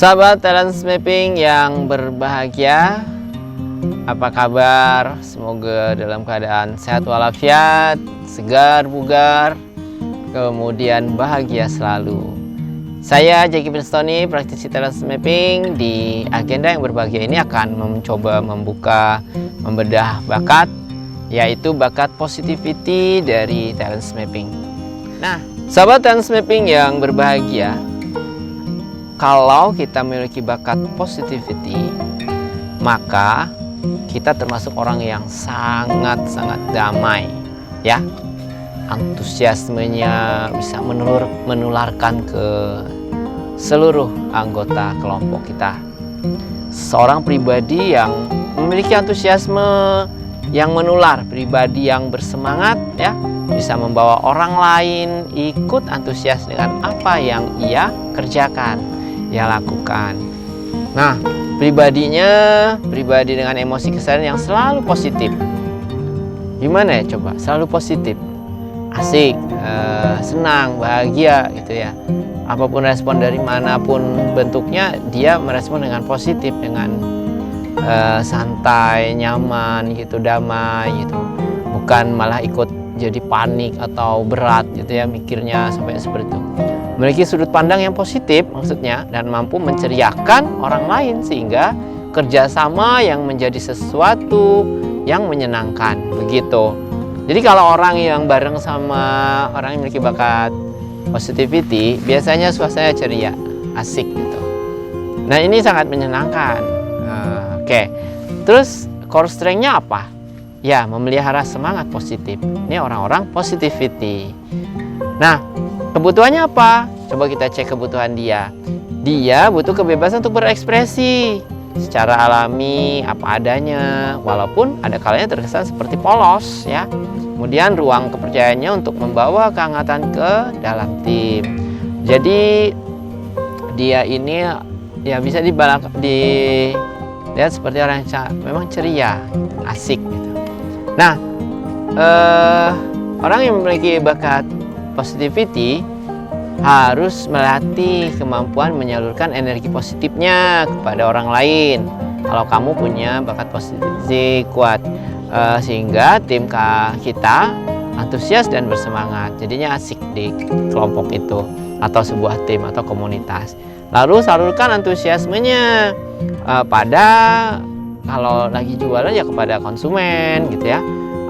Sahabat talent mapping yang berbahagia, apa kabar? Semoga dalam keadaan sehat walafiat, segar bugar, kemudian bahagia selalu. Saya Jackie Prestoni, praktisi talent mapping. Di agenda yang berbahagia ini akan mencoba membedah bakat, yaitu bakat positivity dari talent mapping. Nah, sahabat talent mapping yang berbahagia, kalau kita memiliki bakat positivity, maka kita termasuk orang yang sangat-sangat damai, ya. Antusiasmenya bisa menularkan ke seluruh anggota kelompok kita. Seorang pribadi yang memiliki antusiasme yang menular, pribadi yang bersemangat, ya, bisa membawa orang lain ikut antusias dengan apa yang ia kerjakan, ia lakukan. Nah, pribadi dengan emosi kesadaran yang selalu positif. Gimana ya coba? Selalu positif, asik, senang, bahagia gitu ya. Apapun respon dari manapun bentuknya, dia merespon dengan positif, dengan santai, nyaman gitu, damai gitu. Bukan malah ikut jadi panik atau berat gitu ya, mikirnya sampai seperti itu. Memiliki sudut pandang yang positif maksudnya, dan mampu menceriakan orang lain sehingga kerjasama yang menjadi sesuatu yang menyenangkan begitu. Jadi kalau orang yang bareng sama orang yang memiliki bakat positivity, biasanya suasananya ceria, asik gitu. Nah, ini sangat menyenangkan. Oke. Terus core strength-nya apa? Ya, memelihara semangat positif. Ini orang-orang positivity. Nah, kebutuhannya apa? Coba kita cek kebutuhan dia. Dia butuh kebebasan untuk berekspresi secara alami, apa adanya, walaupun ada kalanya terkesan seperti polos, ya. Kemudian ruang kepercayaannya untuk membawa kehangatan ke dalam tim. Jadi dia ini ya bisa dilihat seperti orang yang memang ceria, asik gitu. Nah, orang yang memiliki bakat positivity harus melatih kemampuan menyalurkan energi positifnya kepada orang lain. Kalau kamu punya bakat positivity kuat, sehingga tim kita antusias dan bersemangat, jadinya asik di kelompok itu atau sebuah tim atau komunitas. Lalu salurkan antusiasmenya pada, kalau lagi jualan ya kepada konsumen gitu ya,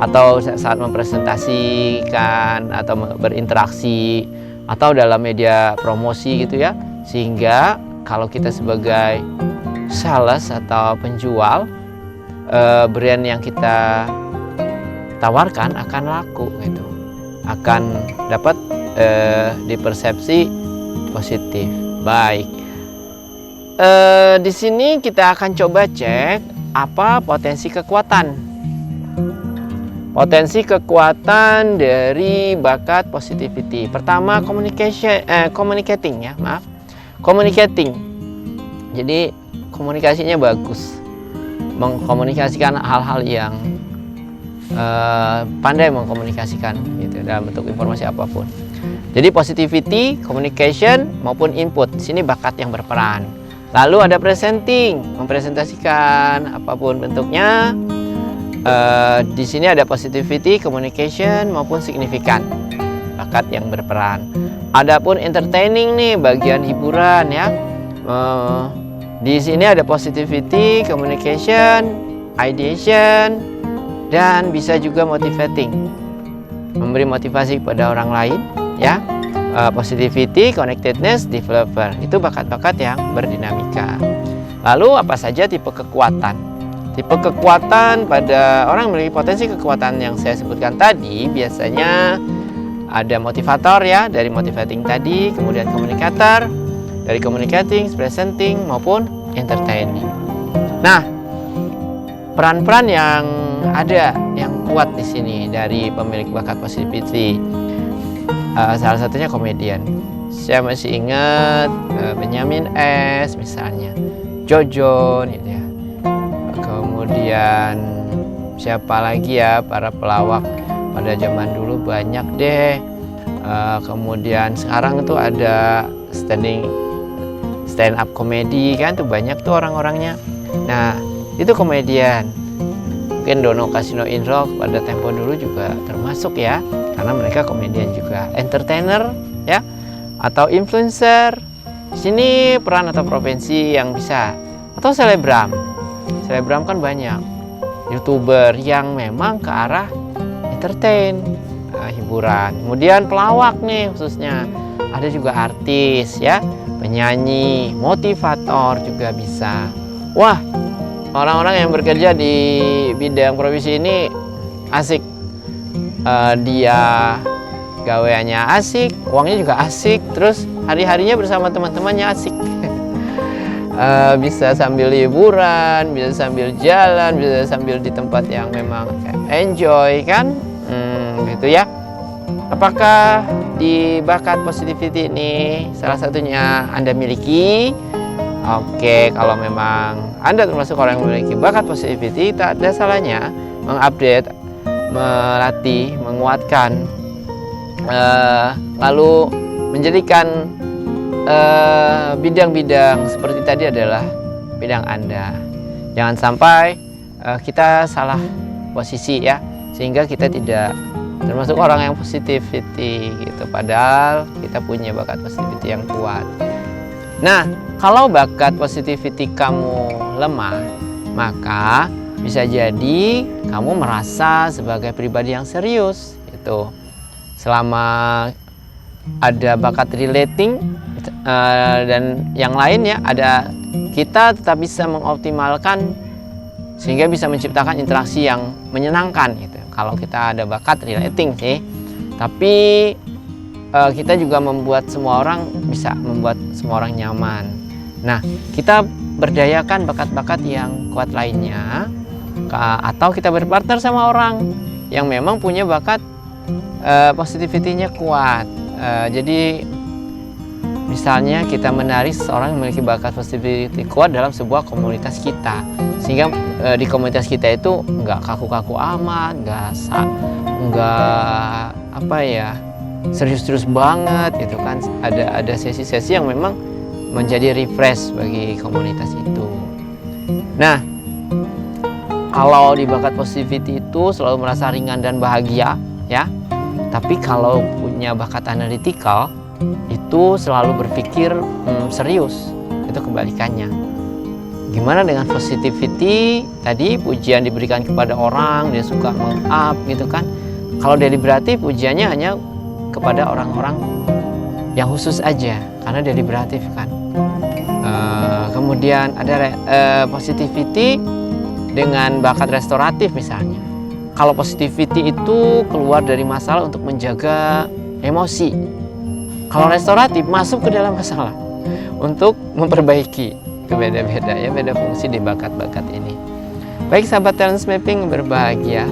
atau saat mempresentasikan atau berinteraksi atau dalam media promosi gitu ya, sehingga kalau kita sebagai sales atau penjual, brand yang kita tawarkan akan laku gitu, akan dapat dipersepsi positif. Baik, di sini kita akan coba cek apa potensi kekuatan. Potensi kekuatan dari bakat positivity. Pertama, communicating ya, maaf. Communicating. Jadi komunikasinya bagus. Mengkomunikasikan hal-hal yang pandai mengkomunikasikan gitu dalam bentuk informasi apapun. Jadi positivity, communication maupun input. Di sini bakat yang berperan. Lalu ada presenting, mempresentasikan apapun bentuknya. Di sini ada positivity, communication maupun signifikan, bakat yang berperan. Adapun entertaining nih, bagian hiburan ya. Di sini ada positivity, communication, ideation, dan bisa juga motivating, memberi motivasi kepada orang lain ya. Positivity, connectedness, developer, itu bakat-bakat yang berdinamika. Lalu apa saja tipe kekuatan? Tipe kekuatan pada orang yang memiliki potensi kekuatan yang saya sebutkan tadi, biasanya ada motivator ya, dari motivating tadi, kemudian komunikator, dari communicating, presenting maupun entertaining. Nah, peran-peran yang ada yang kuat di sini dari pemilik bakat positivity, salah satunya komedian. Saya masih ingat Benyamin S misalnya, Jojon gitu ya. Kemudian siapa lagi ya, para pelawak pada zaman dulu banyak deh. Kemudian sekarang itu ada stand up komedi kan tuh banyak tuh orang-orangnya. Nah, itu komedian. Mungkin Dono Kasino Indro pada tempo dulu juga termasuk ya, karena mereka komedian juga. Entertainer ya, atau influencer. Di sini peran atau profesi yang bisa, atau selebgram. Selebgram kan banyak. YouTuber yang memang ke arah entertain, hiburan. Kemudian pelawak nih khususnya. Ada juga artis ya, penyanyi, motivator juga bisa. Wah, orang-orang yang bekerja di bidang profesi ini asik. Dia gaweannya asik, uangnya juga asik, terus hari-harinya bersama teman-temannya asik. Bisa sambil liburan, bisa sambil jalan, bisa sambil di tempat yang memang enjoy kan, gitu ya. Apakah di bakat positivity ini salah satunya Anda miliki? Oke, kalau memang Anda termasuk orang yang memiliki bakat positivity, tak ada salahnya mengupdate, melatih, menguatkan, lalu menjadikan bidang-bidang seperti tadi adalah bidang Anda. Jangan sampai kita salah posisi ya, sehingga kita tidak termasuk orang yang positivity gitu, padahal kita punya bakat positivity yang kuat. Nah, kalau bakat positivity kamu lemah, maka bisa jadi kamu merasa sebagai pribadi yang serius gitu. Selama ada bakat relating dan yang lainnya, ada, kita tetap bisa mengoptimalkan sehingga bisa menciptakan interaksi yang menyenangkan gitu. Kalau kita ada bakat relating sih, tapi kita juga membuat semua orang, bisa membuat semua orang nyaman. Nah, kita berdayakan bakat-bakat yang kuat lainnya, atau kita berpartner sama orang yang memang punya bakat positivity-nya kuat. Jadi misalnya kita menarik seseorang yang memiliki bakat positivity kuat dalam sebuah komunitas kita, sehingga di komunitas kita itu nggak kaku-kaku amat, nggak apa ya, serius-serius banget gitu kan. Ada sesi-sesi yang memang menjadi refresh bagi komunitas itu. Nah, kalau di bakat positivity itu selalu merasa ringan dan bahagia ya. Tapi kalau punya bakat analytical itu selalu berpikir serius, itu kebalikannya. Gimana dengan positivity? Tadi pujian diberikan kepada orang, dia suka meng-up gitu kan. Kalau deliberatif, pujiannya hanya kepada orang-orang yang khusus aja, karena deliberatif kan. Kemudian ada positivity dengan bakat restoratif misalnya. Kalau positivity itu keluar dari masalah untuk menjaga emosi. Kalau restoratif masuk ke dalam masalah untuk memperbaiki. Itu beda-beda ya, beda fungsi di bakat-bakat ini. Baik sahabat talent mapping berbahagia.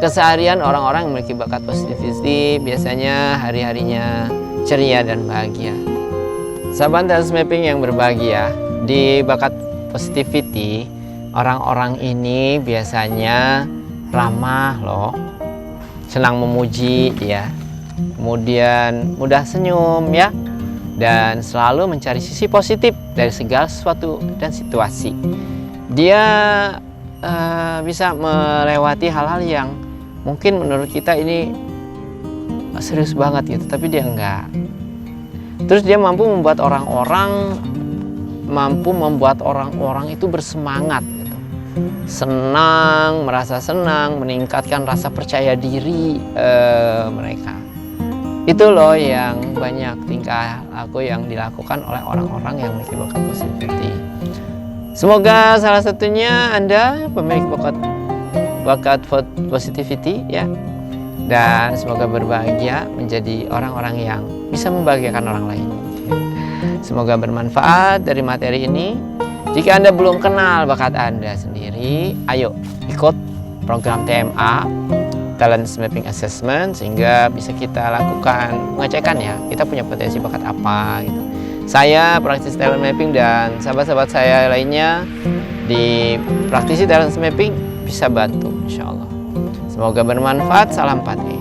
Keseharian orang-orang yang memiliki bakat positivity biasanya hari-harinya ceria dan bahagia. Sahabat talent mapping yang berbahagia, di bakat positivity orang-orang ini biasanya ramah loh, senang memuji ya, kemudian mudah senyum ya, dan selalu mencari sisi positif dari segala sesuatu dan situasi. Dia bisa melewati hal-hal yang mungkin menurut kita ini serius banget gitu, tapi dia enggak. Terus dia mampu membuat orang-orang itu bersemangat gitu. Senang, merasa senang, meningkatkan rasa percaya diri mereka. Itu loh yang banyak tingkah laku yang dilakukan oleh orang-orang yang memiliki bakat positivity. Semoga salah satunya Anda pemilik bakat positivity ya. Dan semoga berbahagia menjadi orang-orang yang bisa membahagiakan orang lain. Semoga bermanfaat dari materi ini. Jika Anda belum kenal bakat Anda sendiri, ayo ikut program TMA, Talent Mapping Assessment, sehingga bisa kita lakukan pengecekan ya, kita punya potensi bakat apa gitu. Saya praktisi talent mapping dan sahabat-sahabat saya lainnya di praktisi talent mapping bisa bantu insya Allah. Semoga bermanfaat. Salam Pati.